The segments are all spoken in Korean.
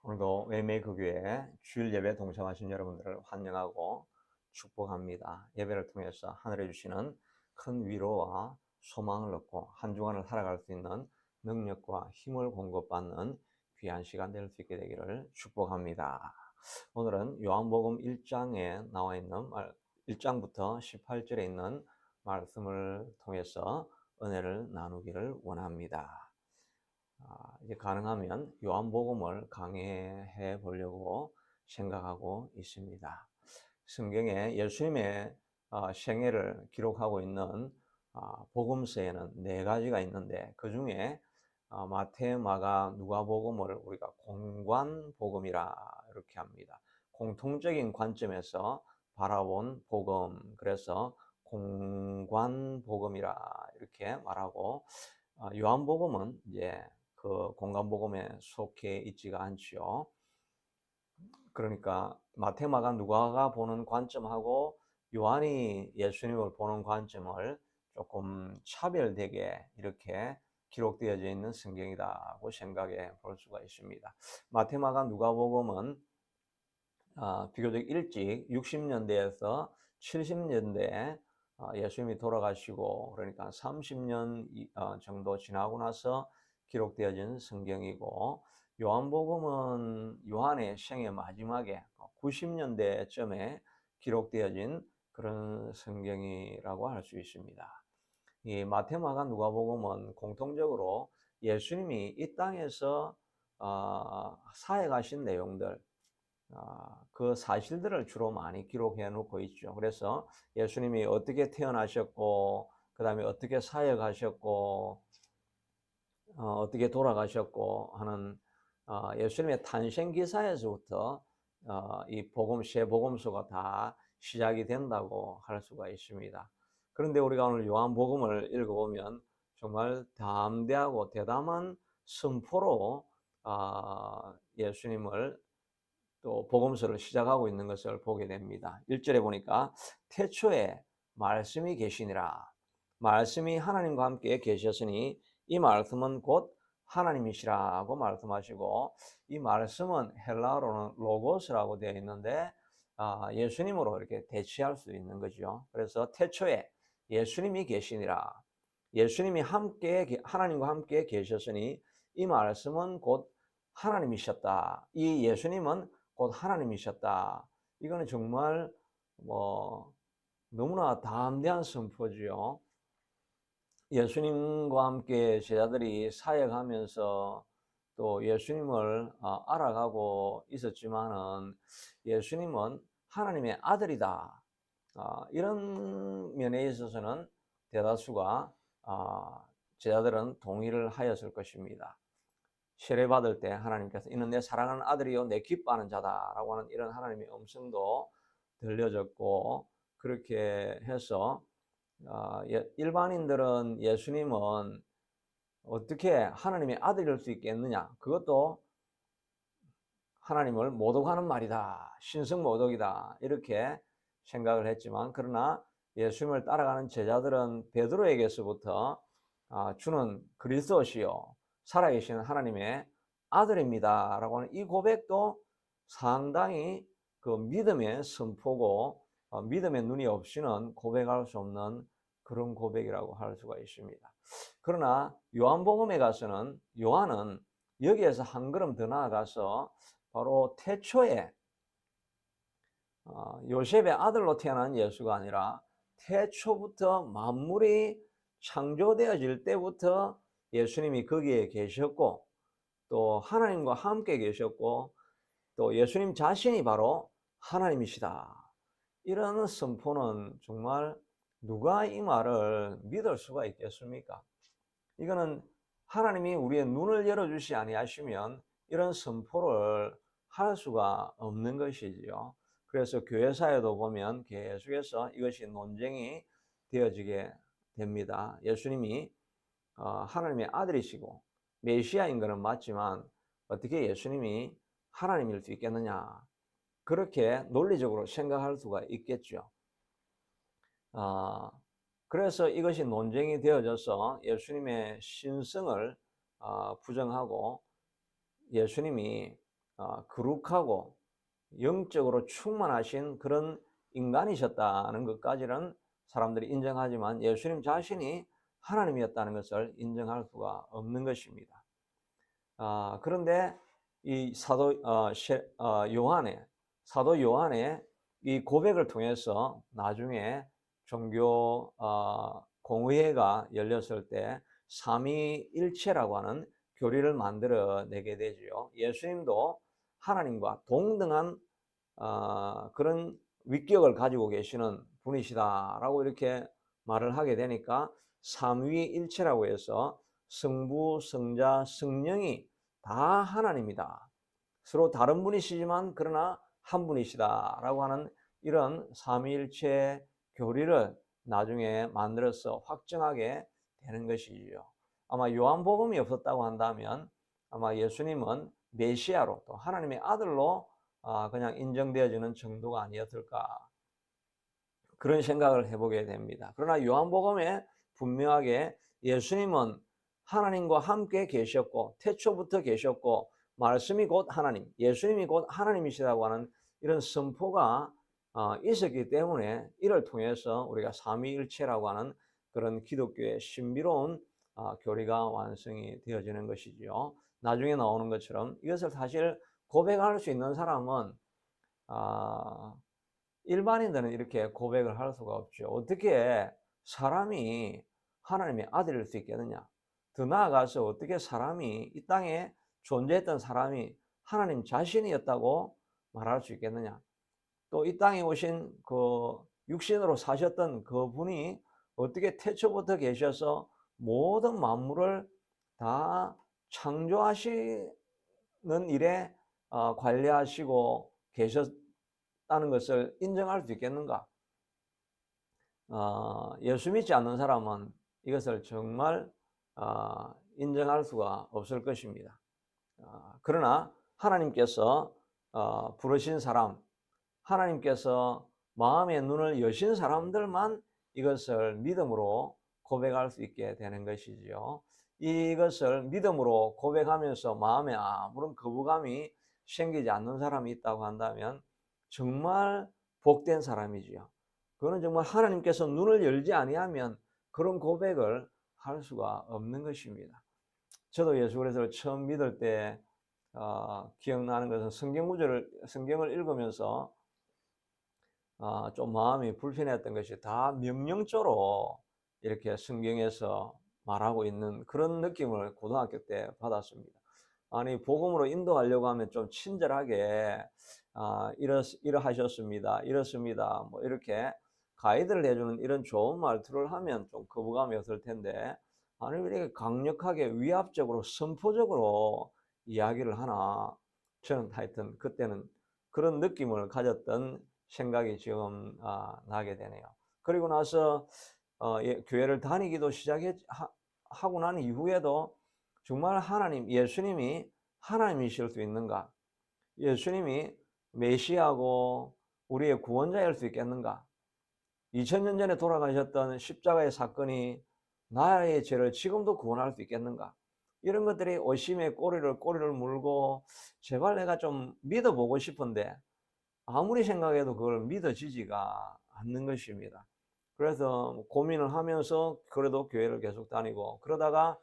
오늘도 웨이메이커 교회 주일 예배 동참하신 여러분들을 환영하고 축복합니다. 예배를 통해서 하늘에 주시는 큰 위로와 소망을 얻고 한 주간을 살아갈 수 있는 능력과 힘을 공급받는 귀한 시간 될 수 있게 되기를 축복합니다. 오늘은 요한복음 1장에 나와 있는 1장부터 18절에 있는 말씀을 통해서 은혜를 나누기를 원합니다. 이제 가능하면 요한복음을 강해해 보려고 생각하고 있습니다. 성경에 예수님의 생애를 기록하고 있는 복음서에는 네 가지가 있는데 그 중에 마태, 마가, 누가복음을 우리가 공관복음이라 이렇게 합니다. 공통적인 관점에서 바라본 복음, 그래서 공관복음이라 이렇게 말하고, 요한복음은 이제 그 공관복음에 속해 있지가 않지요. 그러니까 마태, 마가, 누가가 보는 관점하고 요한이 예수님을 보는 관점을 조금 차별되게 이렇게 기록되어져 있는 성경이라고 생각해 볼 수가 있습니다. 마태, 마가, 누가복음은 비교적 일찍 60년대에서 70년대에 예수님이 돌아가시고 그러니까 30년 정도 지나고 나서 기록되어진 성경이고, 요한복음은 요한의 생애 마지막에 90년대쯤에 기록되어진 그런 성경이라고 할 수 있습니다. 이 마태, 마가, 누가복음은 공통적으로 예수님이 이 땅에서 사역하신 내용들, 그 사실들을 주로 많이 기록해 놓고 있죠. 그래서 예수님이 어떻게 태어나셨고, 그 다음에 어떻게 사역하셨고, 어떻게 돌아가셨고 하는 예수님의 탄생 기사에서부터 이 세 복음서가 다 시작이 된다고 할 수가 있습니다. 그런데 우리가 오늘 요한복음을 읽어보면 정말 담대하고 대담한 선포로 예수님을 또 복음서를 시작하고 있는 것을 보게 됩니다. 1절에 보니까 태초에 말씀이 계시니라. 말씀이 하나님과 함께 계셨으니 이 말씀은 곧 하나님이시라고 말씀하시고, 이 말씀은 헬라어로는 로고스라고 되어 있는데 예수님으로 이렇게 대치할 수 있는 거죠. 그래서 태초에 예수님이 계시니라. 예수님이 하나님과 함께 계셨으니 이 말씀은 곧 하나님이셨다. 이 예수님은 곧 하나님이셨다. 이거는 정말 뭐 너무나 담대한 선포지요. 예수님과 함께 제자들이 사역하면서 또 예수님을 알아가고 있었지만은 예수님은 하나님의 아들이다. 이런 면에 있어서는 대다수가 제자들은 동의를 하였을 것입니다. 세례받을 때 하나님께서 이는 내 사랑하는 아들이요 내 기뻐하는 자다라고 하는 이런 하나님의 음성도 들려졌고, 그렇게 해서 일반인들은 예수님은 어떻게 하나님의 아들일 수 있겠느냐, 그것도 하나님을 모독하는 말이다, 신성모독이다 이렇게 생각을 했지만, 그러나 예수님을 따라가는 제자들은 베드로에게서부터 주는 그리스도시요 살아계신 하나님의 아들입니다 라고 하는 이 고백도 상당히 그 믿음의 선포고, 믿음의 눈이 없이는 고백할 수 없는 그런 고백이라고 할 수가 있습니다. 그러나 요한복음에 가서는 요한은 여기에서 한 걸음 더 나아가서 바로 태초에 요셉의 아들로 태어난 예수가 아니라 태초부터 만물이 창조되어질 때부터 예수님이 거기에 계셨고, 또 하나님과 함께 계셨고, 또 예수님 자신이 바로 하나님이시다. 이런 선포는 정말 누가 이 말을 믿을 수가 있겠습니까? 이거는 하나님이 우리의 눈을 열어주시 아니하시면 이런 선포를 할 수가 없는 것이지요. 그래서 교회사에도 보면 계속해서 이것이 논쟁이 되어지게 됩니다. 예수님이 하나님의 아들이시고 메시아인 것은 맞지만 어떻게 예수님이 하나님일 수 있겠느냐, 그렇게 논리적으로 생각할 수가 있겠죠. 그래서 이것이 논쟁이 되어져서 예수님의 신성을 부정하고 예수님이 거룩하고 영적으로 충만하신 그런 인간이셨다는 것까지는 사람들이 인정하지만 예수님 자신이 하나님이었다는 것을 인정할 수가 없는 것입니다. 그런데 이 사도 요한의 이 고백을 통해서 나중에 종교 공의회가 열렸을 때 삼위일체라고 하는 교리를 만들어내게 되지요. 예수님도 하나님과 동등한 그런 위격을 가지고 계시는 분이시다라고 이렇게 말을 하게 되니까 삼위일체라고 해서 성부, 성자, 성령이 다 하나님이다. 서로 다른 분이시지만 그러나 한 분이시다라고 하는 이런 삼위일체 교리를 나중에 만들어서 확정하게 되는 것이지요. 아마 요한복음이 없었다고 한다면 아마 예수님은 메시아로 또 하나님의 아들로 그냥 인정되어지는 정도가 아니었을까, 그런 생각을 해보게 됩니다. 그러나 요한복음에 분명하게 예수님은 하나님과 함께 계셨고 태초부터 계셨고 말씀이 곧 하나님, 예수님이 곧 하나님이시라고 하는 이런 선포가 있었기 때문에 이를 통해서 우리가 삼위일체라고 하는 그런 기독교의 신비로운 교리가 완성이 되어지는 것이지요. 나중에 나오는 것처럼 이것을 사실 고백할 수 있는 사람은 일반인들은 이렇게 고백을 할 수가 없죠. 어떻게 사람이 하나님의 아들일 수 있겠느냐? 더 나아가서 어떻게 사람이 이 땅에 존재했던 사람이 하나님 자신이었다고 말할 수 있겠느냐? 또 이 땅에 오신 그 육신으로 사셨던 그 분이 어떻게 태초부터 계셔서 모든 만물을 다 창조하시는 일에 관리하시고 계셨다는 것을 인정할 수 있겠는가? 예수 믿지 않는 사람은 이것을 정말 인정할 수가 없을 것입니다. 그러나 하나님께서 부르신 사람, 하나님께서 마음의 눈을 여신 사람들만 이것을 믿음으로 고백할 수 있게 되는 것이지요. 이것을 믿음으로 고백하면서 마음에 아무런 거부감이 생기지 않는 사람이 있다고 한다면 정말 복된 사람이지요. 그거는 정말 하나님께서 눈을 열지 아니하면 그런 고백을 할 수가 없는 것입니다. 저도 예수 그리스도를 처음 믿을 때 기억나는 것은 성경을 읽으면서 좀 마음이 불편했던 것이 다 명령조로 이렇게 성경에서 말하고 있는 그런 느낌을 고등학교 때 받았습니다. 아니, 복음으로 인도하려고 하면 좀 친절하게 이러하셨습니다, 이렇습니다, 뭐 이렇게 가이드를 해주는 이런 좋은 말투를 하면 좀 거부감이 없을 텐데, 아니 이렇게 강력하게 위압적으로 선포적으로 이야기를 하나. 저는 하여튼 그때는 그런 느낌을 가졌던 생각이 지금 나게 되네요. 그리고 나서 교회를 다니기도 하고 난 이후에도 정말 예수님이 하나님이실 수 있는가? 예수님이 메시아고 우리의 구원자일 수 있겠는가? 2000년 전에 돌아가셨던 십자가의 사건이 나의 죄를 지금도 구원할 수 있겠는가? 이런 것들이 의심의 꼬리를 물고 제발 내가 좀 믿어보고 싶은데 아무리 생각해도 그걸 믿어지지가 않는 것입니다. 그래서 고민을 하면서 그래도 교회를 계속 다니고 그러다가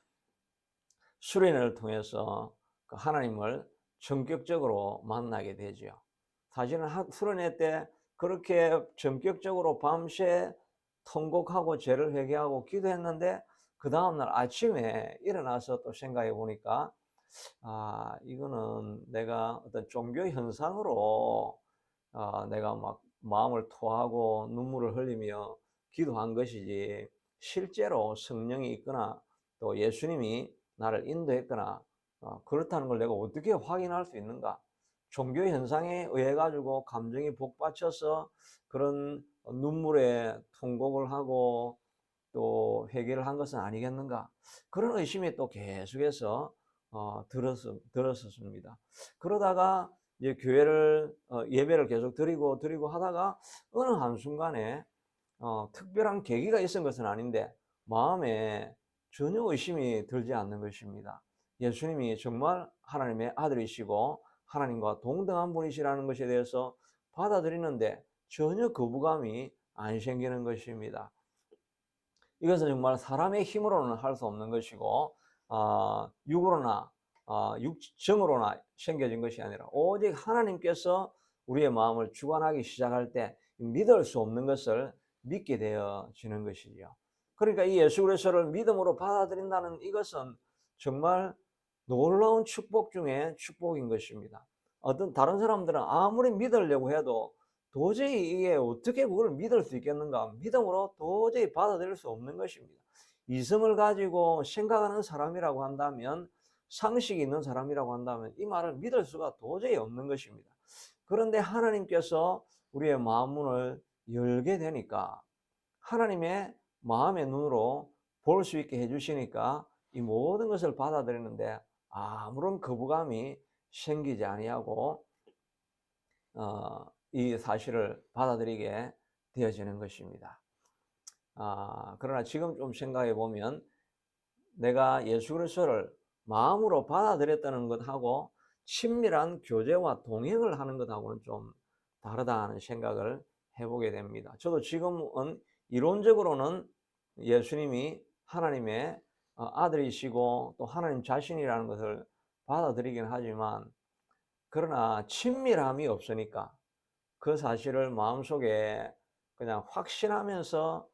수련회를 통해서 그 하나님을 전격적으로 만나게 되죠. 사실은 수련회 때 그렇게 전격적으로 밤새 통곡하고 죄를 회개하고 기도했는데 그 다음날 아침에 일어나서 또 생각해 보니까 이거는 내가 어떤 종교 현상으로 내가 막 마음을 토하고 눈물을 흘리며 기도한 것이지 실제로 성령이 있거나 또 예수님이 나를 인도했거나 그렇다는 걸 내가 어떻게 확인할 수 있는가? 종교 현상에 의해 가지고 감정이 복받쳐서 그런 눈물에 통곡을 하고 또 회개를 한 것은 아니겠는가? 그런 의심이 또 계속해서 들었었습니다. 그러다가 이제 예배를 계속 드리고 하다가 어느 한순간에 특별한 계기가 있은 것은 아닌데 마음에 전혀 의심이 들지 않는 것입니다. 예수님이 정말 하나님의 아들이시고 하나님과 동등한 분이시라는 것에 대해서 받아들이는데 전혀 거부감이 안 생기는 것입니다. 이것은 정말 사람의 힘으로는 할 수 없는 것이고 육으로나 육정으로나 생겨진 것이 아니라 오직 하나님께서 우리의 마음을 주관하기 시작할 때 믿을 수 없는 것을 믿게 되어지는 것이죠. 그러니까 이 예수 그리스도를 믿음으로 받아들인다는 이것은 정말 놀라운 축복 중에 축복인 것입니다. 어떤 다른 사람들은 아무리 믿으려고 해도 도저히 이게 어떻게 그걸 믿을 수 있겠는가? 믿음으로 도저히 받아들일 수 없는 것입니다. 이성을 가지고 생각하는 사람이라고 한다면, 상식이 있는 사람이라고 한다면 이 말을 믿을 수가 도저히 없는 것입니다. 그런데 하나님께서 우리의 마음문을 열게 되니까 하나님의 마음의 눈으로 볼 수 있게 해주시니까 이 모든 것을 받아들이는데 아무런 거부감이 생기지 아니하고 이 사실을 받아들이게 되어지는 것입니다. 그러나 지금 좀 생각해 보면 내가 예수 그리스도를 마음으로 받아들였다는 것하고 친밀한 교제와 동행을 하는 것하고는 좀 다르다는 생각을 해보게 됩니다. 저도 지금은 이론적으로는 예수님이 하나님의 아들이시고 또 하나님 자신이라는 것을 받아들이긴 하지만 그러나 친밀함이 없으니까 그 사실을 마음속에 그냥 확신하면서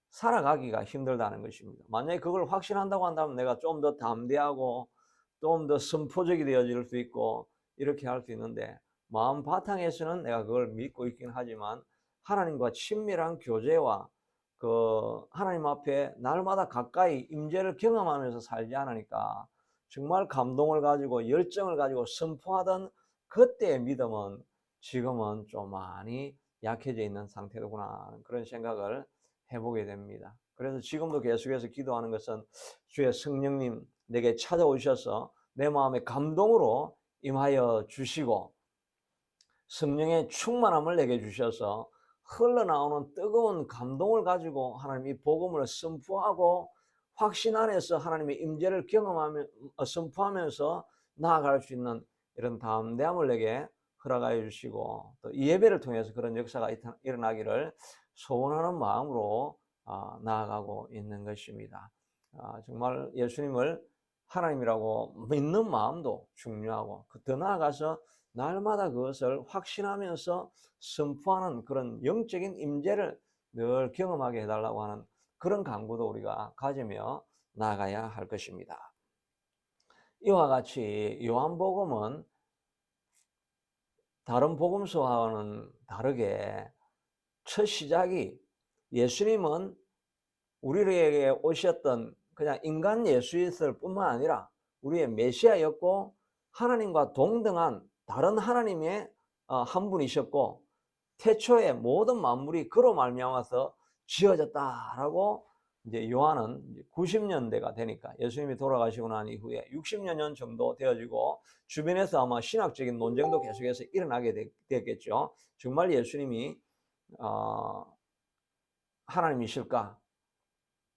살아가기가 힘들다는 것입니다. 만약에 그걸 확신한다고 한다면 내가 좀 더 담대하고 좀 더 선포적이 되어질 수 있고 이렇게 할 수 있는데 마음 바탕에서는 내가 그걸 믿고 있긴 하지만 하나님과 친밀한 교제와 그 하나님 앞에 날마다 가까이 임재를 경험하면서 살지 않으니까 정말 감동을 가지고 열정을 가지고 선포하던 그때의 믿음은 지금은 좀 많이 약해져 있는 상태구나 그런 생각을 해보게 됩니다. 그래서 지금도 계속해서 기도하는 것은 주의 성령님 내게 찾아오셔서 내 마음에 감동으로 임하여 주시고 성령의 충만함을 내게 주셔서 흘러나오는 뜨거운 감동을 가지고 하나님 이 복음을 선포하고 확신 안에서 하나님의 임재를 경험하며 선포하면서 나아갈 수 있는 이런 담대함을 내게 허락하여 주시고 또 이 예배를 통해서 그런 역사가 일어나기를 소원하는 마음으로 나아가고 있는 것입니다. 정말 예수님을 하나님이라고 믿는 마음도 중요하고 더 나아가서 날마다 그것을 확신하면서 선포하는 그런 영적인 임재를 늘 경험하게 해달라고 하는 그런 간구도 우리가 가지며 나아가야 할 것입니다. 이와 같이 요한복음은 다른 복음서와는 다르게 첫 시작이 예수님은 우리에게 오셨던 그냥 인간 예수였을 뿐만 아니라 우리의 메시아였고 하나님과 동등한 다른 하나님의 한 분이셨고 태초에 모든 만물이 그로 말미암아서 지어졌다라고 이제 요한은 90년대가 되니까 예수님이 돌아가시고 난 이후에 60년 정도 되어지고 주변에서 아마 신학적인 논쟁도 계속해서 일어나게 됐겠죠. 정말 예수님이 하나님이실까?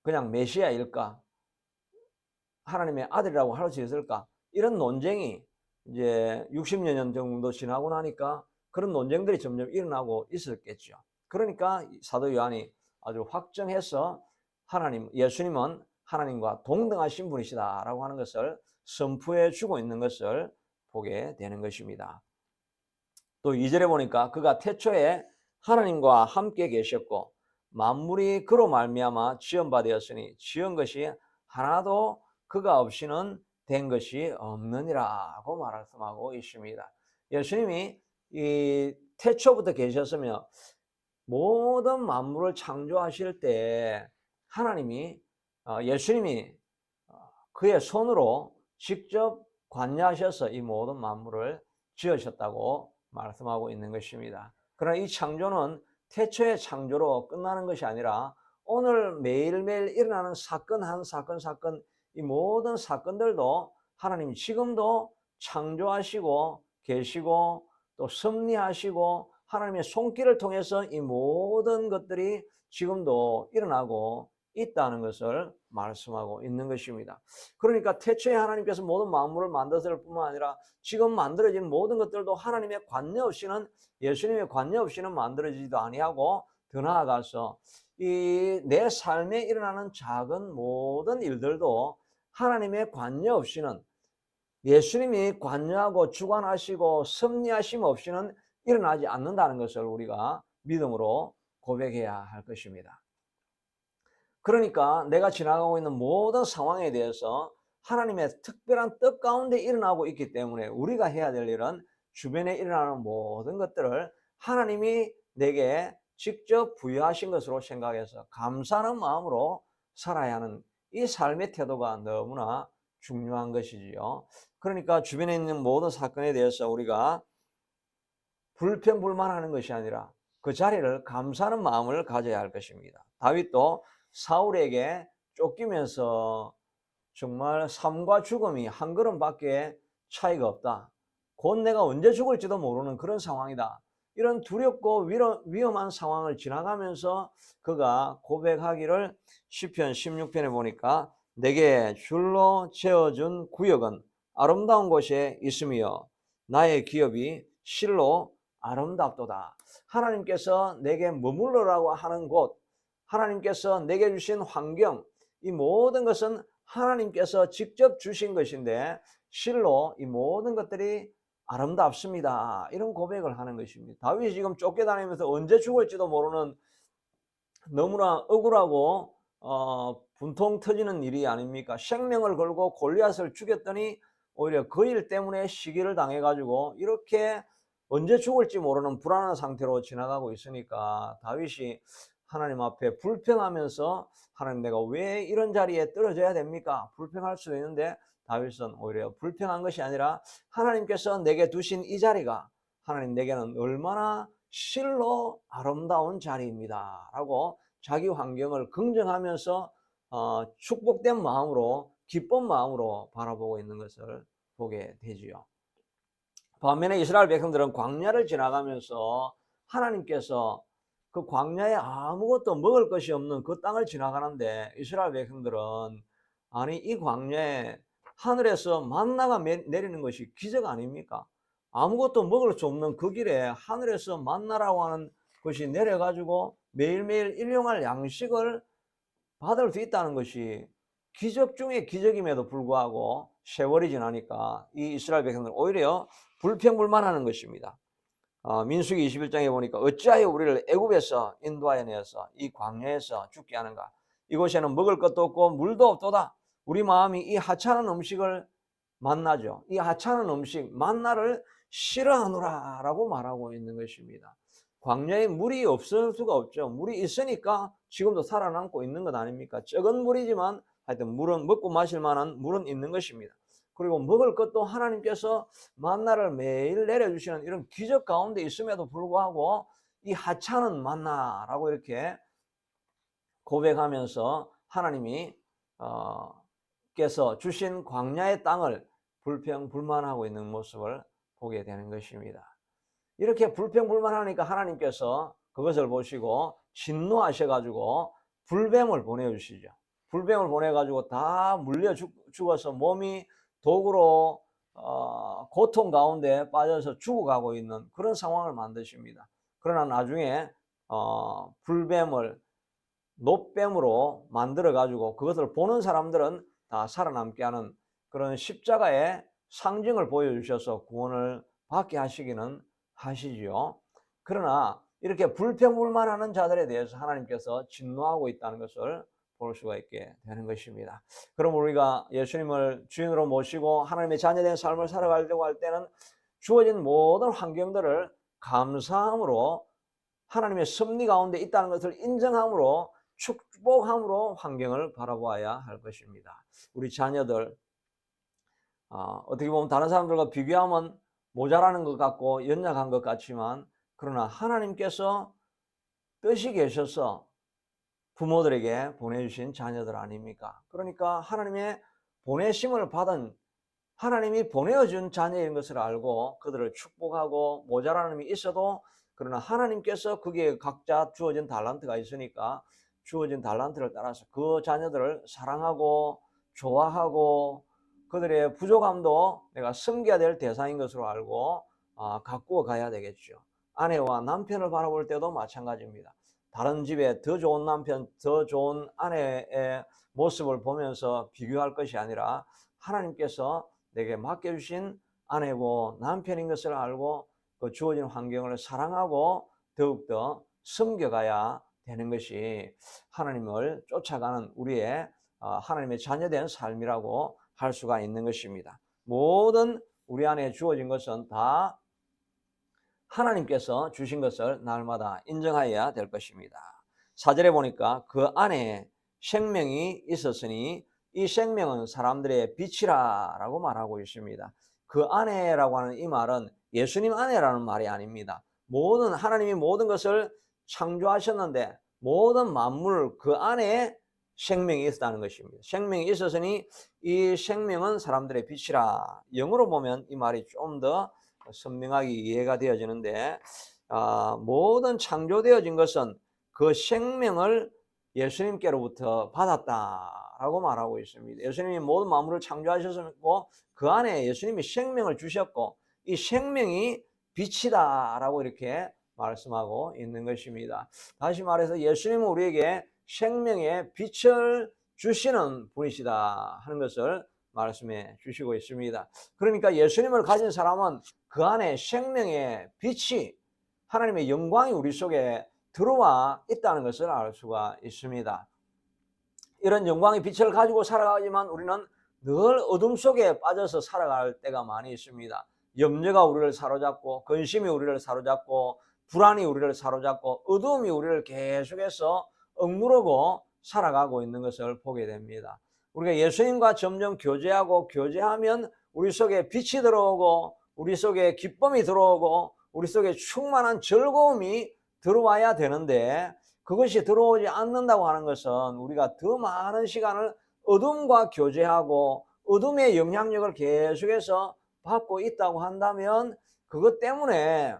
그냥 메시아일까? 하나님의 아들이라고 할 수 있을까? 이런 논쟁이 이제 60여 년 정도 지나고 나니까 그런 논쟁들이 점점 일어나고 있었겠죠. 그러니까 사도 요한이 아주 확정해서 예수님은 하나님과 동등하신 분이시다라고 하는 것을 선포해 주고 있는 것을 보게 되는 것입니다. 또 2절에 보니까 그가 태초에 하나님과 함께 계셨고 만물이 그로 말미암아 지은 바 되었으니 지은 것이 하나도 그가 없이는 된 것이 없느니라고 말씀하고 있습니다. 예수님이 이 태초부터 계셨으며 모든 만물을 창조하실 때 하나님이 예수님이 그의 손으로 직접 관여하셔서 이 모든 만물을 지으셨다고 말씀하고 있는 것입니다. 그러나 이 창조는 태초의 창조로 끝나는 것이 아니라 오늘 매일매일 일어나는 사건 한 사건 이 모든 사건들도 하나님이 지금도 창조하시고 계시고 또 섭리하시고 하나님의 손길을 통해서 이 모든 것들이 지금도 일어나고 있다는 것을 말씀하고 있는 것입니다. 그러니까 태초에 하나님께서 모든 만물을 만드실 뿐만 아니라 지금 만들어진 모든 것들도 하나님의 관여 없이는, 예수님의 관여 없이는 만들어지지도 아니하고, 더 나아가서 이 내 삶에 일어나는 작은 모든 일들도 하나님의 관여 없이는, 예수님이 관여하고 주관하시고 섭리하심 없이는 일어나지 않는다는 것을 우리가 믿음으로 고백해야 할 것입니다. 그러니까 내가 지나가고 있는 모든 상황에 대해서 하나님의 특별한 뜻 가운데 일어나고 있기 때문에 우리가 해야 될 일은 주변에 일어나는 모든 것들을 하나님이 내게 직접 부여하신 것으로 생각해서 감사하는 마음으로 살아야 하는 이 삶의 태도가 너무나 중요한 것이지요. 그러니까 주변에 있는 모든 사건에 대해서 우리가 불평불만하는 것이 아니라 그 자리를 감사하는 마음을 가져야 할 것입니다. 다윗도 사울에게 쫓기면서 정말 삶과 죽음이 한 걸음밖에 차이가 없다. 곧 내가 언제 죽을지도 모르는 그런 상황이다. 이런 두렵고 위험한 상황을 지나가면서 그가 고백하기를 시편 16편에 보니까 내게 줄로 재어준 구역은 아름다운 곳에 있으며 나의 기업이 실로 아름답도다. 하나님께서 내게 머물러라고 하는 곳, 하나님께서 내게 주신 환경, 이 모든 것은 하나님께서 직접 주신 것인데 실로 이 모든 것들이 아름답습니다. 이런 고백을 하는 것입니다. 다윗이 지금 쫓겨다니면서 언제 죽을지도 모르는 너무나 억울하고 분통 터지는 일이 아닙니까? 생명을 걸고 골리앗을 죽였더니 오히려 그 일 때문에 시기를 당해가지고 이렇게 언제 죽을지 모르는 불안한 상태로 지나가고 있으니까 다윗이 하나님 앞에 불평하면서 하나님 내가 왜 이런 자리에 떨어져야 됩니까? 불평할 수도 있는데 다윗은 오히려 불평한 것이 아니라 하나님께서 내게 두신 이 자리가 하나님 내게는 얼마나 실로 아름다운 자리입니다 라고 자기 환경을 긍정하면서 축복된 마음으로 기쁜 마음으로 바라보고 있는 것을 보게 되지요. 반면에 이스라엘 백성들은 광야를 지나가면서 하나님께서 그 광야에 아무것도 먹을 것이 없는 그 땅을 지나가는데 이스라엘 백성들은 아니 이 광야에 하늘에서 만나가 내리는 것이 기적 아닙니까? 아무것도 먹을 수 없는 그 길에 하늘에서 만나라고 하는 것이 내려가지고 매일매일 일용할 양식을 받을 수 있다는 것이 기적 중에 기적임에도 불구하고 세월이 지나니까 이 이스라엘 백성들은 오히려 불평불만하는 것입니다. 민수기 21장에 보니까 어찌하여 우리를 애굽에서 인도하여 내어서 이 광야에서 죽게 하는가? 이곳에는 먹을 것도 없고 물도 없도다. 우리 마음이 이 하찮은 음식을 만나죠. 이 하찮은 음식 만나를 싫어하노라 라고 말하고 있는 것입니다. 광야에 물이 없을 수가 없죠. 물이 있으니까 지금도 살아남고 있는 것 아닙니까? 적은 물이지만 하여튼 물은 먹고 마실 만한 물은 있는 것입니다. 그리고 먹을 것도 하나님께서 만나를 매일 내려주시는 이런 기적 가운데 있음에도 불구하고 이 하찮은 만나라고 이렇게 고백하면서 하나님이 께서 주신 광야의 땅을 불평불만하고 있는 모습을 보게 되는 것입니다. 이렇게 불평불만하니까 하나님께서 그것을 보시고 진노하셔가지고 불뱀을 보내주시죠. 불뱀을 보내가지고 다 물려 죽어서 몸이 독으로 고통 가운데 빠져서 죽어가고 있는 그런 상황을 만드십니다. 그러나 나중에 불뱀을 놋뱀으로 만들어 가지고 그것을 보는 사람들은 다 살아남게 하는 그런 십자가의 상징을 보여주셔서 구원을 받게 하시기는 하시지요. 그러나 이렇게 불평불만하는 자들에 대해서 하나님께서 진노하고 있다는 것을 볼 수가 있게 되는 것입니다. 그럼 우리가 예수님을 주인으로 모시고 하나님의 자녀된 삶을 살아가려고 할 때는 주어진 모든 환경들을 감사함으로 하나님의 섭리 가운데 있다는 것을 인정함으로 축복함으로 환경을 바라보아야 할 것입니다. 우리 자녀들 어떻게 보면 다른 사람들과 비교하면 모자라는 것 같고 연약한 것 같지만 그러나 하나님께서 뜻이 계셔서 부모들에게 보내주신 자녀들 아닙니까? 그러니까 하나님의 보내심을 받은 하나님이 보내어준 자녀인 것을 알고 그들을 축복하고 모자람이 있어도 그러나 하나님께서 거기에 각자 주어진 달란트가 있으니까 주어진 달란트를 따라서 그 자녀들을 사랑하고 좋아하고 그들의 부족함도 내가 섬겨야 될 대상인 것으로 알고 가꾸어 가야 되겠죠. 아내와 남편을 바라볼 때도 마찬가지입니다. 다른 집에 더 좋은 남편, 더 좋은 아내의 모습을 보면서 비교할 것이 아니라 하나님께서 내게 맡겨주신 아내고 남편인 것을 알고 그 주어진 환경을 사랑하고 더욱더 섬겨가야 되는 것이 하나님을 쫓아가는 우리의 하나님의 자녀된 삶이라고 할 수가 있는 것입니다. 모든 우리 안에 주어진 것은 다 하나님께서 주신 것을 날마다 인정하여야 될 것입니다. 4절에 보니까 그 안에 생명이 있었으니 이 생명은 사람들의 빛이라 라고 말하고 있습니다. 그 안에라고 하는 이 말은 예수님 안에라는 말이 아닙니다. 하나님이 모든 것을 창조하셨는데 모든 만물 그 안에 생명이 있었다는 것입니다. 생명이 있었으니 이 생명은 사람들의 빛이라. 영어로 보면 이 말이 좀 더 선명하게 이해가 되어지는데 모든 창조되어진 것은 그 생명을 예수님께로부터 받았다라고 말하고 있습니다. 예수님이 모든 만물을 창조하셨고 그 안에 예수님이 생명을 주셨고 이 생명이 빛이다라고 이렇게 말씀하고 있는 것입니다. 다시 말해서 예수님은 우리에게 생명의 빛을 주시는 분이시다 하는 것을 말씀해 주시고 있습니다. 그러니까 예수님을 가진 사람은 그 안에 생명의 빛이 하나님의 영광이 우리 속에 들어와 있다는 것을 알 수가 있습니다. 이런 영광의 빛을 가지고 살아가지만 우리는 늘 어둠 속에 빠져서 살아갈 때가 많이 있습니다. 염려가 우리를 사로잡고 근심이 우리를 사로잡고 불안이 우리를 사로잡고 어둠이 우리를 계속해서 억누르고 살아가고 있는 것을 보게 됩니다. 우리가 예수님과 점점 교제하면 우리 속에 빛이 들어오고 우리 속에 기쁨이 들어오고 우리 속에 충만한 즐거움이 들어와야 되는데 그것이 들어오지 않는다고 하는 것은 우리가 더 많은 시간을 어둠과 교제하고 어둠의 영향력을 계속해서 받고 있다고 한다면 그것 때문에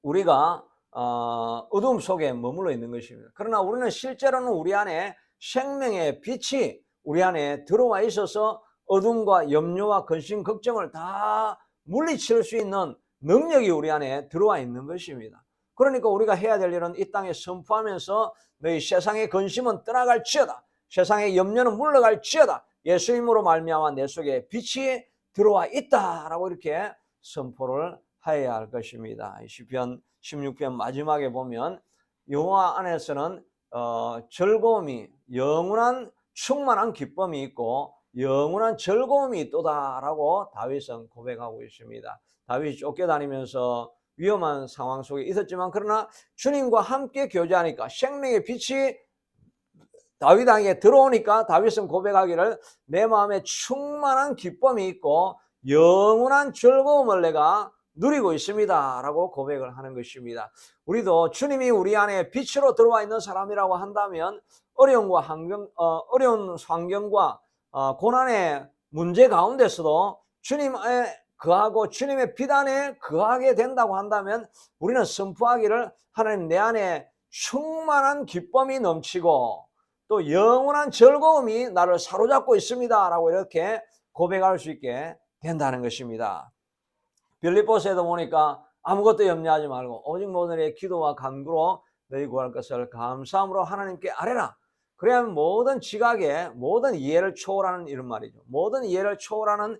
우리가 어둠 속에 머물러 있는 것입니다. 그러나 우리는 실제로는 우리 안에 생명의 빛이 우리 안에 들어와 있어서 어둠과 염려와 근심, 걱정을 다 물리칠 수 있는 능력이 우리 안에 들어와 있는 것입니다. 그러니까 우리가 해야 될 일은 이 땅에 선포하면서 너희 세상의 근심은 떠나갈지어다. 세상의 염려는 물러갈지어다. 예수님으로 말미암아 내 속에 빛이 들어와 있다라고 이렇게 선포를 해야 할 것입니다. 시편 16편 마지막에 보면 여호와 안에서는 즐거움이 영원한 충만한 기쁨이 있고 영원한 즐거움이 있도다라고 다윗은 고백하고 있습니다. 다윗이 쫓겨다니면서 위험한 상황 속에 있었지만 그러나 주님과 함께 교제하니까 생명의 빛이 다윗에게 들어오니까 다윗은 고백하기를 내 마음에 충만한 기쁨이 있고 영원한 즐거움을 내가 누리고 있습니다 라고 고백을 하는 것입니다. 우리도 주님이 우리 안에 빛으로 들어와 있는 사람이라고 한다면 어려운 환경과 고난의 문제 가운데서도 주님의 거하고 주님의 빛 안에 거하게 된다고 한다면 우리는 선포하기를 하나님 내 안에 충만한 기쁨이 넘치고 또 영원한 즐거움이 나를 사로잡고 있습니다 라고 이렇게 고백할 수 있게 된다는 것입니다. 빌립보서에도 보니까 아무것도 염려하지 말고 오직 모든 일에 기도와 간구로 너희 구할 것을 감사함으로 하나님께 아뢰라. 그래야 모든 지각에 모든 이해를 초월하는 이런 말이죠. 모든 이해를 초월하는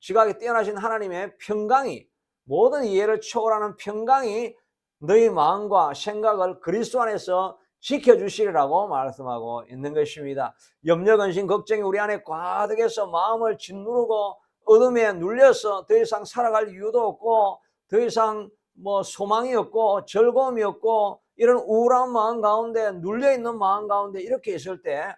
지각이 뛰어나신 하나님의 평강이 모든 이해를 초월하는 평강이 너희 마음과 생각을 그리스도 안에서 지켜주시리라고 말씀하고 있는 것입니다. 염려, 근심, 걱정이 우리 안에 과득해서 마음을 짓누르고 어둠에 눌려서 더 이상 살아갈 이유도 없고 더 이상 소망이 없고 즐거움이 없고 이런 우울한 마음 가운데 눌려있는 마음 가운데 이렇게 있을 때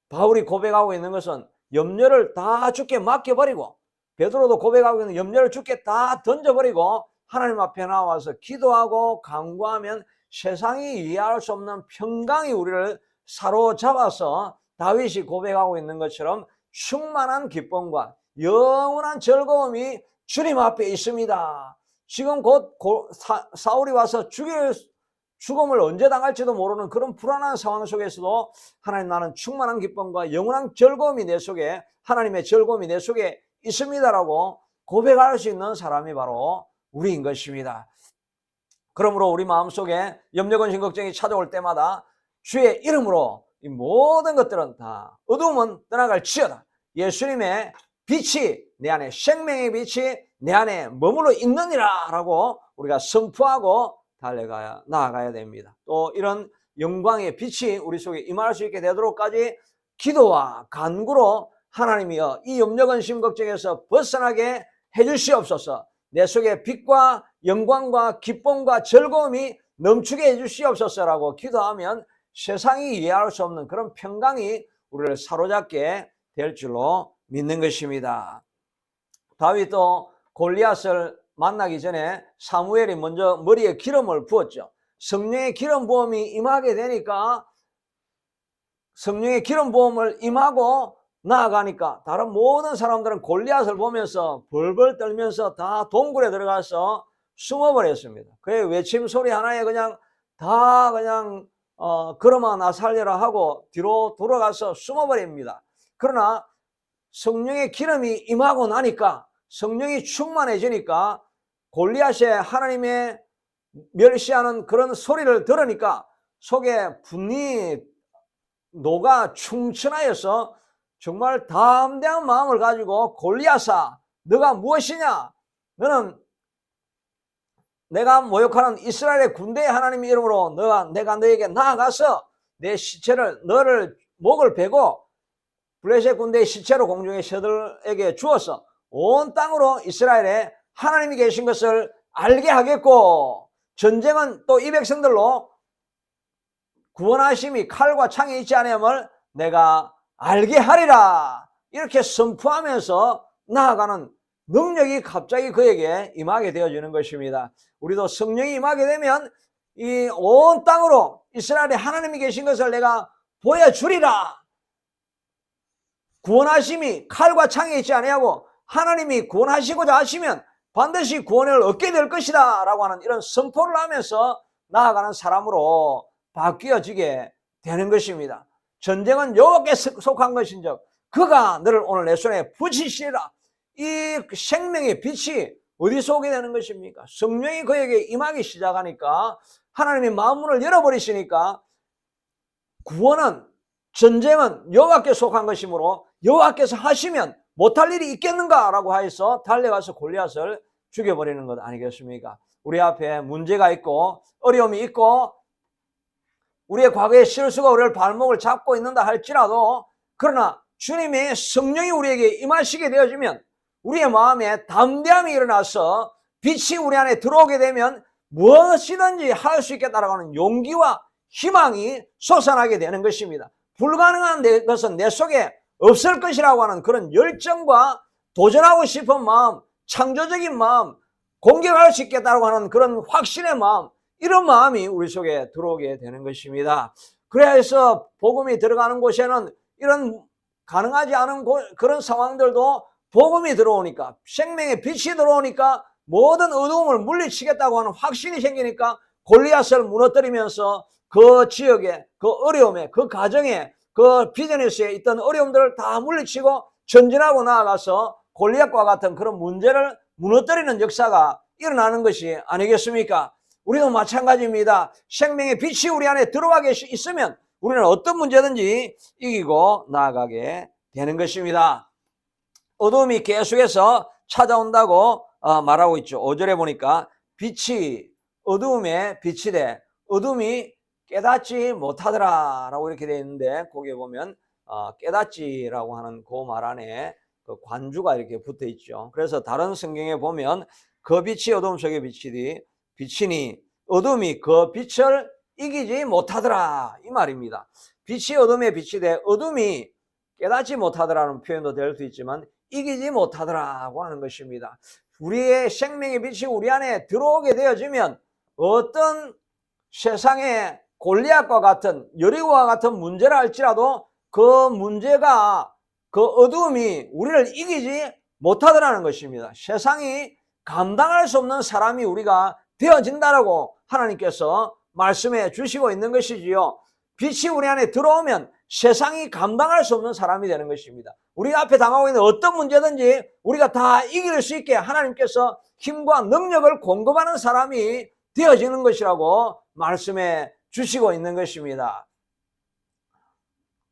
바울이 고백하고 있는 것은 염려를 다 주께 맡겨버리고 베드로도 고백하고 있는 염려를 주께 다 던져버리고 하나님 앞에 나와서 기도하고 간구하면 세상이 이해할 수 없는 평강이 우리를 사로잡아서 다윗이 고백하고 있는 것처럼 충만한 기쁨과 영원한 즐거움이 주님 앞에 있습니다. 지금 곧 사울이 와서 죽음을 언제 당할지도 모르는 그런 불안한 상황 속에서도 하나님, 나는 충만한 기쁨과 영원한 즐거움이 내 속에, 하나님의 즐거움이 내 속에 있습니다라고 고백할 수 있는 사람이 바로 우리인 것입니다. 그러므로 우리 마음속에 염려, 근심, 걱정이 찾아올 때마다 주의 이름으로 이 모든 것들은 다 어두움은 떠나갈지어다. 예수님의 빛이 내 안에, 생명의 빛이 내 안에 머물러 있느니라 라고 우리가 선포하고 나아가야 됩니다. 또 이런 영광의 빛이 우리 속에 임할 수 있게 되도록까지 기도와 간구로 하나님이여 이 염려, 근심, 걱정에서 벗어나게 해주시옵소서. 내 속에 빛과 영광과 기쁨과 즐거움이 넘치게 해주시옵소서라고 기도하면 세상이 이해할 수 없는 그런 평강이 우리를 사로잡게 될 줄로 믿는 것입니다. 다윗도 골리앗을 만나기 전에 사무엘이 먼저 머리에 기름을 부었죠. 성령의 기름 부음이 임하게 되니까, 성령의 기름 부음을 임하고 나아가니까 다른 모든 사람들은 골리앗을 보면서 벌벌 떨면서 다 동굴에 들어가서 숨어버렸습니다. 그의 외침 소리 하나에 그냥 그러마 나 살려라 하고 뒤로 돌아가서 숨어버립니다. 그러나 성령의 기름이 임하고 나니까, 성령이 충만해지니까 골리앗의 하나님의 멸시하는 그런 소리를 들으니까 속에 분이 노가 충천하여서 정말 담대한 마음을 가지고 골리앗아, 너가 무엇이냐? 너는 내가 모욕하는 이스라엘의 군대의 하나님 이름으로 내가 너에게 나아가서 내 시체를, 너를 목을 베고 블레셋 군대의 시체로 공중의 새들에게 주어서 온 땅으로 이스라엘에 하나님이 계신 것을 알게 하겠고, 전쟁은 또 이 백성들로 구원하심이 칼과 창이 있지 않음을 내가 알게 하리라. 이렇게 선포하면서 나아가는 능력이 갑자기 그에게 임하게 되어지는 것입니다. 우리도 성령이 임하게 되면 이 온 땅으로 이스라엘에 하나님이 계신 것을 내가 보여주리라. 구원하심이 칼과 창에 있지 아니하고 하나님이 구원하시고자 하시면 반드시 구원을 얻게 될 것이다 라고 하는 이런 선포를 하면서 나아가는 사람으로 바뀌어지게 되는 것입니다. 전쟁은 여호와께 속한 것인즉 그가 너를 오늘 내 손에 붙이시리라. 이 생명의 빛이 어디서 오게 되는 것입니까? 성령이 그에게 임하기 시작하니까, 하나님이 마음문을 열어버리시니까, 구원은, 전쟁은 여호와께 속한 것이므로 여호와께서 하시면 못할 일이 있겠는가 라고 하여서 달려가서 골리앗을 죽여버리는 것 아니겠습니까? 우리 앞에 문제가 있고 어려움이 있고 우리의 과거의 실수가 우리를 발목을 잡고 있는다 할지라도, 그러나 주님의 성령이 우리에게 임하시게 되어지면 우리의 마음에 담대함이 일어나서 빛이 우리 안에 들어오게 되면 무엇이든지 할 수 있겠다라고 하는 용기와 희망이 솟아나게 되는 것입니다. 불가능한 것은 내 속에 없을 것이라고 하는 그런 열정과 도전하고 싶은 마음, 창조적인 마음, 공격할 수 있겠다고 하는 그런 확신의 마음, 이런 마음이 우리 속에 들어오게 되는 것입니다. 그래야 해서 복음이 들어가는 곳에는 이런 가능하지 않은 그런 상황들도 복음이 들어오니까, 생명의 빛이 들어오니까 모든 어두움을 물리치겠다고 하는 확신이 생기니까 골리앗을 무너뜨리면서 그 지역에, 그 어려움에, 그 가정에, 그 비즈니스에 있던 어려움들을 다 물리치고 전진하고 나아가서 골리앗과 같은 그런 문제를 무너뜨리는 역사가 일어나는 것이 아니겠습니까? 우리도 마찬가지입니다. 생명의 빛이 우리 안에 들어와 있으면 우리는 어떤 문제든지 이기고 나아가게 되는 것입니다. 어둠이 계속해서 찾아온다고 말하고 있죠. 5절에 보니까 빛이 어두움에 빛이 돼 어둠이 깨닫지 못하더라 라고 이렇게 되어 있는데, 거기에 보면 깨닫지라고 하는 그 말 안에 그 관주가 이렇게 붙어 있죠. 그래서 다른 성경에 보면 그 빛이 어둠 속에 비치니 어둠이 그 빛을 이기지 못하더라 이 말입니다. 빛이 어둠에 빛이 돼 어둠이 깨닫지 못하더라는 표현도 될 수 있지만 이기지 못하더라고 하는 것입니다. 우리의 생명의 빛이 우리 안에 들어오게 되어지면 어떤 세상의 골리앗과 같은, 여리고와 같은 문제를 할지라도 그 문제가, 그 어두움이 우리를 이기지 못하더라는 것입니다. 세상이 감당할 수 없는 사람이 우리가 되어진다라고 하나님께서 말씀해 주시고 있는 것이지요. 빛이 우리 안에 들어오면 세상이 감당할 수 없는 사람이 되는 것입니다. 우리 앞에 당하고 있는 어떤 문제든지 우리가 다 이길 수 있게 하나님께서 힘과 능력을 공급하는 사람이 되어지는 것이라고 말씀해 주시고 있는 것입니다.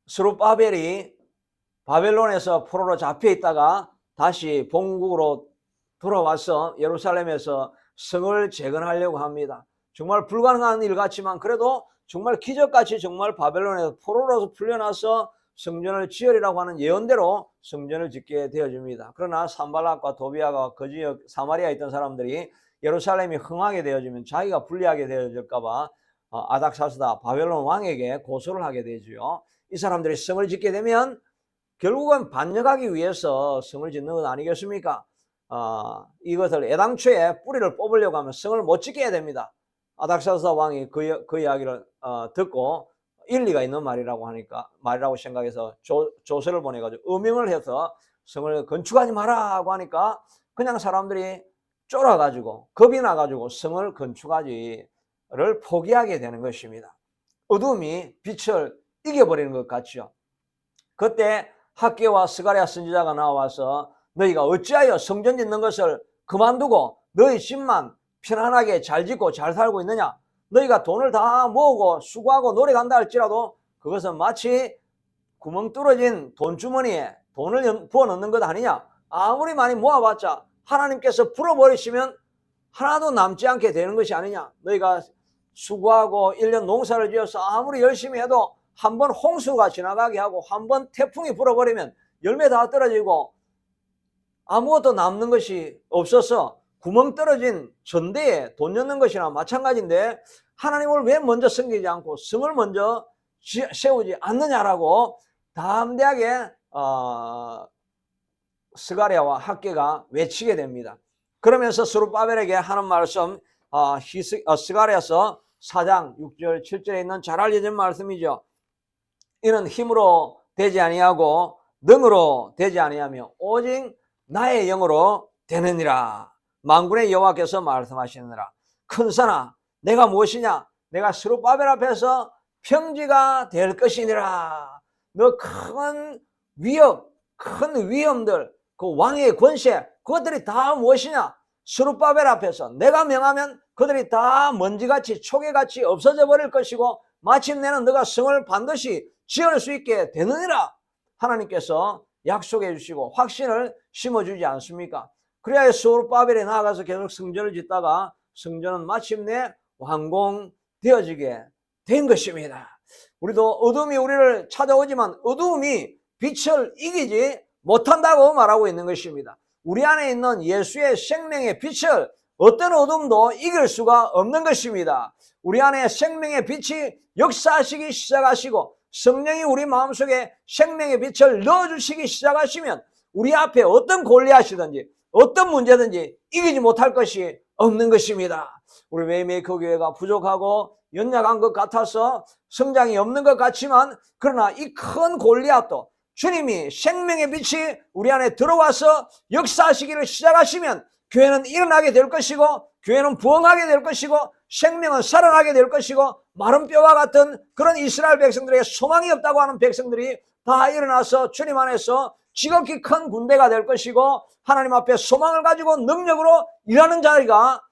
스룹바벨이 바벨론에서 포로로 잡혀 있다가 다시 본국으로 돌아와서 예루살렘에서 성을 재건하려고 합니다. 정말 불가능한 일 같지만 그래도 정말 기적같이 정말 바벨론에서 포로로서 풀려나서 성전을 지으리라고 하는 예언대로 성전을 짓게 되어집니다. 그러나 산발락과 도비아가 그 지역 사마리아에 있던 사람들이 예루살렘이 흥하게 되어지면 자기가 불리하게 되어질까 봐 아닥사스다 바벨론 왕에게 고소를 하게 되죠. 이 사람들이 성을 짓게 되면 결국은 반역하기 위해서 성을 짓는 것 아니겠습니까? 이것을 애당초에 뿌리를 뽑으려고 하면 성을 못 짓게 해야 됩니다. 아닥사스다 왕이 그 이야기를 듣고 일리가 있는 말이라고 생각해서 조서를 보내가지고 어명을 해서 성을 건축하지 마라고 하니까 그냥 사람들이 쫄아가지고 겁이 나가지고 성을 건축하지를 포기하게 되는 것입니다. 어둠이 빛을 이겨버리는 것 같죠. 그때 학개와 스가랴 선지자가 나와서 너희가 어찌하여 성전 짓는 것을 그만두고 너희 집만 편안하게 잘 짓고 잘 살고 있느냐? 너희가 돈을 다 모으고 수고하고 노력한다 할지라도 그것은 마치 구멍 뚫어진 돈주머니에 돈을 부어 넣는 것 아니냐? 아무리 많이 모아봤자 하나님께서 풀어버리시면 하나도 남지 않게 되는 것이 아니냐? 너희가 수고하고 1년 농사를 지어서 아무리 열심히 해도 한번 홍수가 지나가게 하고 한번 태풍이 불어버리면 열매 다 떨어지고 아무것도 남는 것이 없어서 구멍 떨어진 전대에 돈 넣는 것이나 마찬가지인데 하나님을 왜 먼저 섬기지 않고 성을 먼저 세우지 않느냐라고 담대하게 스가랴와 학개가 외치게 됩니다. 그러면서 스룹바벨에게 하는 말씀 스가랴서 4장 6절 7절에 있는 잘 알려진 말씀이죠. 이는 힘으로 되지 아니하고 능으로 되지 아니하며 오직 나의 영으로 되느니라. 만군의 여호와께서 말씀하시느니라. 큰사나 내가 무엇이냐? 내가 스룹바벨 앞에서 평지가 될 것이니라. 너 큰 위협, 큰 위험들, 그 왕의 권세, 그것들이 다 무엇이냐? 스룹바벨 앞에서 내가 명하면 그들이 다 먼지같이 초계같이 없어져 버릴 것이고 마침내는 너가 성을 반드시 지을 수 있게 되느니라. 하나님께서 약속해 주시고 확신을 심어주지 않습니까? 그래야 스룹바벨에 나아가서 계속 성전을 짓다가 성전은 마침내 완공되어지게 된 것입니다. 우리도 어둠이 우리를 찾아오지만 어둠이 빛을 이기지 못한다고 말하고 있는 것입니다. 우리 안에 있는 예수의 생명의 빛을 어떤 어둠도 이길 수가 없는 것입니다. 우리 안에 생명의 빛이 역사하시기 시작하시고 성령이 우리 마음속에 생명의 빛을 넣어주시기 시작하시면 우리 앞에 어떤 골리앗이든지 어떤 문제든지 이기지 못할 것이 없는 것입니다. 우리 웨이메이커 교회가 부족하고 연약한 것 같아서 성장이 없는 것 같지만 그러나 이 큰 골리앗도 주님이 생명의 빛이 우리 안에 들어와서 역사하시기를 시작하시면 교회는 일어나게 될 것이고 교회는 부흥하게 될 것이고 생명은 살아나게 될 것이고 마른 뼈와 같은 그런 이스라엘 백성들에게 소망이 없다고 하는 백성들이 다 일어나서 주님 안에서 지극히 큰 군대가 될 것이고 하나님 앞에 소망을 가지고 능력으로 일하는 자리가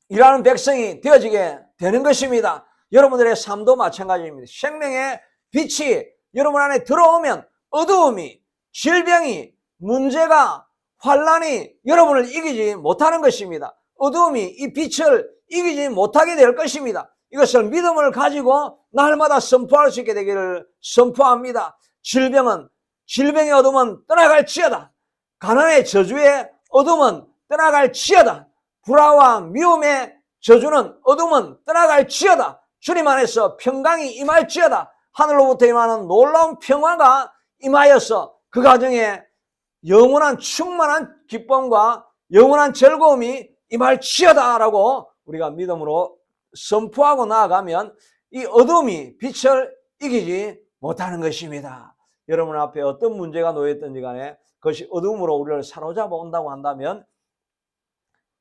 일하는 백성이 되어지게 되는 것입니다. 여러분들의 삶도 마찬가지입니다. 생명의 빛이 여러분 안에 들어오면 어두움이, 질병이, 문제가, 환란이 여러분을 이기지 못하는 것입니다. 어두움이 이 빛을 이기지 못하게 될 것입니다. 이것을 믿음을 가지고 날마다 선포할 수 있게 되기를 선포합니다. 질병의 어둠은 떠나갈지어다. 가난의 저주의 어둠은 떠나갈지어다. 불화와 미움의 저주는 어둠은 떠나갈지어다. 주님 안에서 평강이 임할지어다. 하늘로부터 임하는 놀라운 평화가 임하여서 그 가정에 영원한 충만한 기쁨과 영원한 즐거움이 임할지어다라고 우리가 믿음으로 선포하고 나아가면 이 어둠이 빛을 이기지 못하는 것입니다. 여러분 앞에 어떤 문제가 놓여있든지 간에 그것이 어둠으로 우리를 사로잡아 온다고 한다면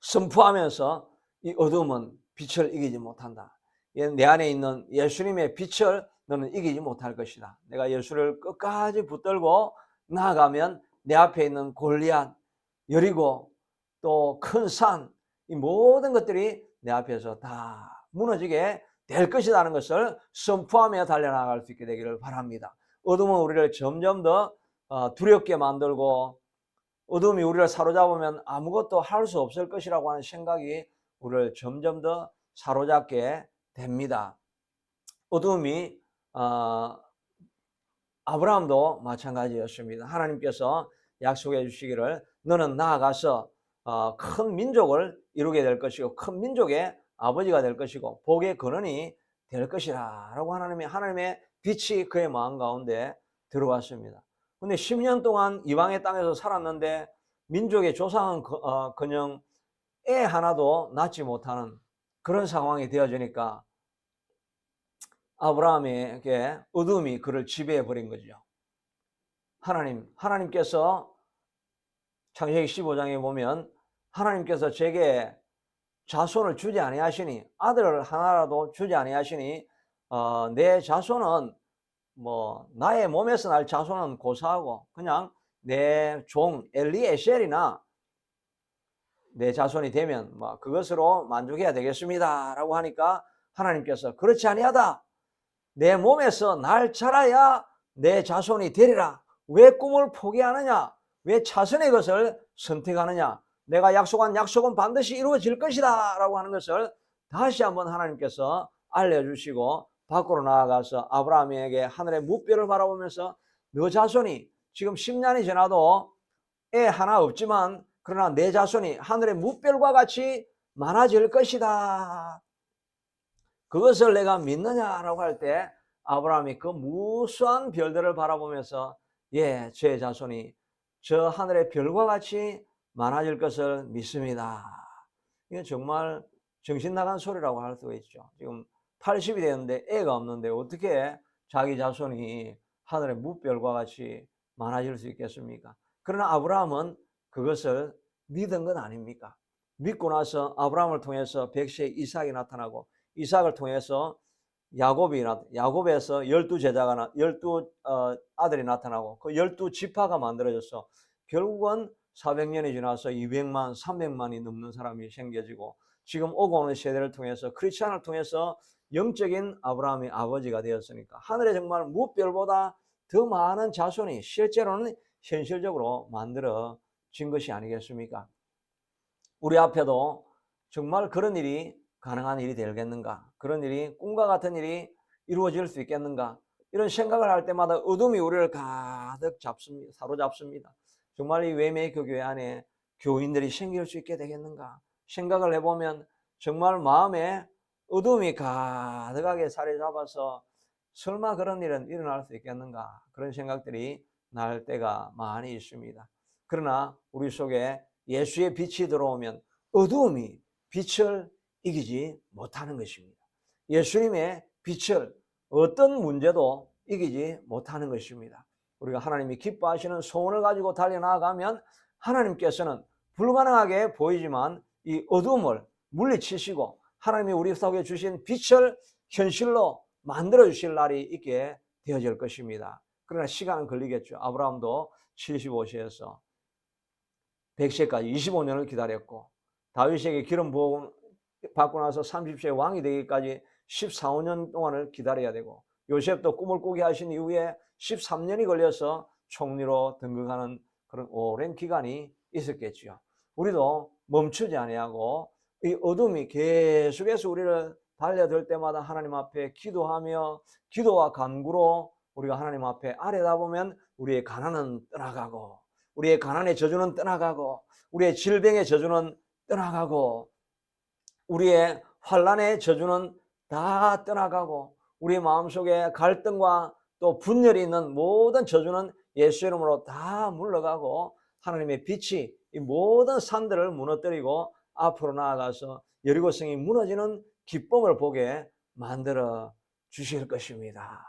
선포하면서 이 어둠은 빛을 이기지 못한다. 내 안에 있는 예수님의 빛을 너는 이기지 못할 것이다. 내가 예수를 끝까지 붙들고 나아가면 내 앞에 있는 골리앗, 여리고 또 큰 산, 이 모든 것들이 내 앞에서 다 무너지게 될 것이라는 것을 선포하며 달려나갈 수 있게 되기를 바랍니다. 어둠은 우리를 점점 더 두렵게 만들고 어둠이 우리를 사로잡으면 아무것도 할 수 없을 것이라고 하는 생각이 우리를 점점 더 사로잡게 됩니다. 어둠이 아브라함도 마찬가지였습니다. 하나님께서 약속해 주시기를 너는 나아가서 큰 민족을 이루게 될 것이고 큰 민족의 아버지가 될 것이고 복의 근원이 될 것이라 라고 하나님의 빛이 그의 마음 가운데 들어왔습니다. 근데 10년 동안 이방의 땅에서 살았는데 민족의 조상은 그냥 애 하나도 낳지 못하는 그런 상황이 되어지니까 아브라함에게 어둠이 그를 지배해 버린 거죠. 하나님께서 창세기 15장에 보면 하나님께서 제게 자손을 주지 아니하시니 아들을 하나라도 주지 아니하시니 내 자손은 뭐 나의 몸에서 날 자손은 고사하고 그냥 내 종 엘리에셀이나 내 자손이 되면 뭐 그것으로 만족해야 되겠습니다 라고 하니까 하나님께서 그렇지 아니하다. 내 몸에서 날 자라야 내 자손이 되리라. 왜 꿈을 포기하느냐? 왜 자손의 것을 선택하느냐? 내가 약속한 약속은 반드시 이루어질 것이다 라고 하는 것을 다시 한번 하나님께서 알려주시고 밖으로 나아가서 아브라함에게 하늘의 무뼈를 바라보면서 너 자손이 지금 10년이 지나도 애 하나 없지만 그러나 내 자손이 하늘의 무별과 같이 많아질 것이다. 그것을 내가 믿느냐라고 할 때 아브라함이 그 무수한 별들을 바라보면서 예, 제 자손이 저 하늘의 별과 같이 많아질 것을 믿습니다. 이게 정말 정신 나간 소리라고 할 수가 있죠. 지금 80이 되었는데 애가 없는데 어떻게 자기 자손이 하늘의 무별과 같이 많아질 수 있겠습니까? 그러나 아브라함은 그것을 믿은 건 아닙니까? 믿고 나서 아브라함을 통해서 백세의 이삭이 나타나고 이삭을 통해서 야곱에서 12제자가 12 아들이 나타나고 그 12지파가 만들어져서 결국은 400년이 지나서 200만, 300만이 넘는 사람이 생겨지고 지금 오고 오는 세대를 통해서 크리스천을 통해서 영적인 아브라함의 아버지가 되었으니까 하늘에 정말 무별보다 더 많은 자손이 실제로는 현실적으로 만들어진 것이 아니겠습니까? 우리 앞에도 정말 그런 일이 가능한 일이 되겠는가? 그런 일이 꿈과 같은 일이 이루어질 수 있겠는가? 이런 생각을 할 때마다 어둠이 우리를 가득 사로잡습니다. 정말 이 웨이메이커 교회 안에 교인들이 생길 수 있게 되겠는가? 생각을 해보면 정말 마음에 어둠이 가득하게 자리 잡아서 설마 그런 일은 일어날 수 있겠는가? 그런 생각들이 날 때가 많이 있습니다. 그러나 우리 속에 예수의 빛이 들어오면 어두움이 빛을 이기지 못하는 것입니다. 예수님의 빛을 어떤 문제도 이기지 못하는 것입니다. 우리가 하나님이 기뻐하시는 소원을 가지고 달려나가면 하나님께서는 불가능하게 보이지만 이 어둠을 물리치시고 하나님이 우리 속에 주신 빛을 현실로 만들어 주실 날이 있게 되어질 것입니다. 그러나 시간은 걸리겠죠. 아브라함도 75세에서 100세까지 25년을 기다렸고 다윗에게 기름 부어 받고 나서 30세 왕이 되기까지 14, 5년 동안을 기다려야 되고 요셉도 꿈을 꾸게 하신 이후에 13년이 걸려서 총리로 등극하는 그런 오랜 기간이 있었겠지요. 우리도 멈추지 아니하고 이 어둠이 계속해서 우리를 달려들 때마다 하나님 앞에 기도하며 기도와 간구로 우리가 하나님 앞에 아뢰다보면 우리의 가난은 떠나가고 우리의 가난의 저주는 떠나가고 우리의 질병의 저주는 떠나가고 우리의 환난의 저주는 다 떠나가고 우리 마음속에 갈등과 또 분열이 있는 모든 저주는 예수 이름으로 다 물러가고 하나님의 빛이 이 모든 산들을 무너뜨리고 앞으로 나아가서 여리고성이 무너지는 기쁨을 보게 만들어 주실 것입니다.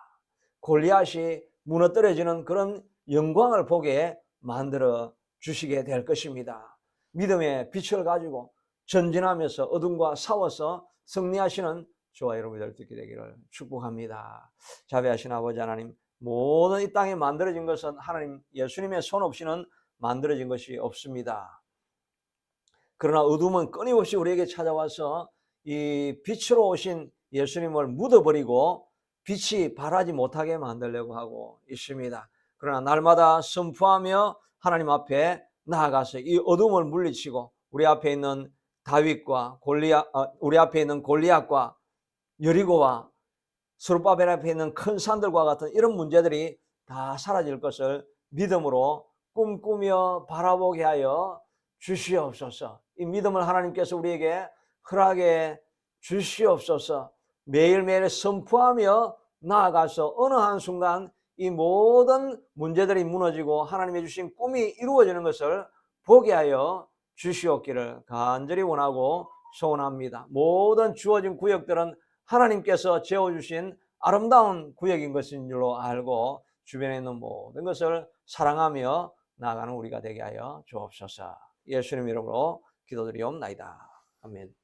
골리앗이 무너뜨려지는 그런 영광을 보게 만들어 주시게 될 것입니다. 믿음의 빛을 가지고 전진하면서 어둠과 싸워서 승리하시는 저와 여러분이 될 수 있게 되기를 축복합니다. 자비하신 아버지 하나님, 모든 이 땅에 만들어진 것은 하나님 예수님의 손 없이는 만들어진 것이 없습니다. 그러나 어둠은 끊임없이 우리에게 찾아와서 이 빛으로 오신 예수님을 묻어버리고 빛이 발하지 못하게 만들려고 하고 있습니다. 그러나 날마다 선포하며 하나님 앞에 나아가서 이 어둠을 물리치고 우리 앞에 있는 다윗과 우리 앞에 있는 골리앗과 여리고와 스룹바벨 앞에 있는 큰 산들과 같은 이런 문제들이 다 사라질 것을 믿음으로 꿈꾸며 바라보게 하여 주시옵소서. 이 믿음을 하나님께서 우리에게 허락해 주시옵소서. 매일매일 선포하며 나아가서 어느 한순간 이 모든 문제들이 무너지고 하나님이 주신 꿈이 이루어지는 것을 보게 하여 주시옵기를 간절히 원하고 소원합니다. 모든 주어진 구역들은 하나님께서 재워주신 아름다운 구역인 것인 줄로 알고 주변에 있는 모든 것을 사랑하며 나아가는 우리가 되게 하여 주옵소서. 예수님 이름으로 기도드리옵나이다. 아멘.